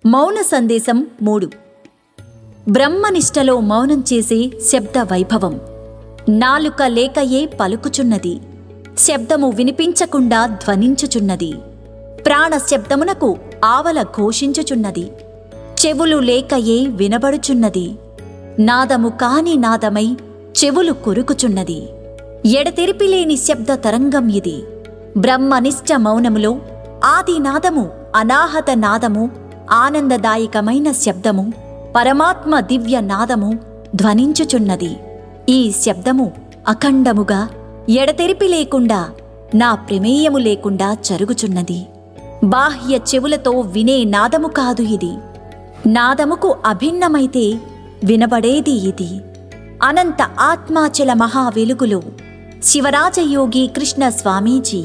మౌన సందేశం 3. బ్రహ్మనిష్టలో మౌనం చేసే శబ్ద వైభవం. నాలుక లేకయే పలుకుచున్నది, శబ్దము వినిపించకుండా ధ్వనించుచున్నది. ప్రాణ శబ్దమునకు ఆవల ఘోషించుచున్నది, చెవులు లేకయే వినబడుచున్నది. నాదము కాని నాదమై చెవులు కొరుకుచున్నది. ఎడతెరిపిలేని శబ్ద తరంగం ఇది. బ్రహ్మనిష్ట మౌనములో ఆదినాదము, అనాహత నాదము, ఆనందదాయకమైన శబ్దము, పరమాత్మ దివ్య నాదము ధ్వనించుచున్నది. ఈ శబ్దము అఖండముగా ఎడతెరిపి లేకుండా, నా ప్రమేయము లేకుండా జరుగుచున్నది. బాహ్య చెవులతో వినే నాదము కాదు ఇది. నాదముకు అభిన్నమైతే వినబడేది ఇది. అనంత ఆత్మాచల మహా వెలుగులో శివరాజయోగి కృష్ణ స్వామీజీ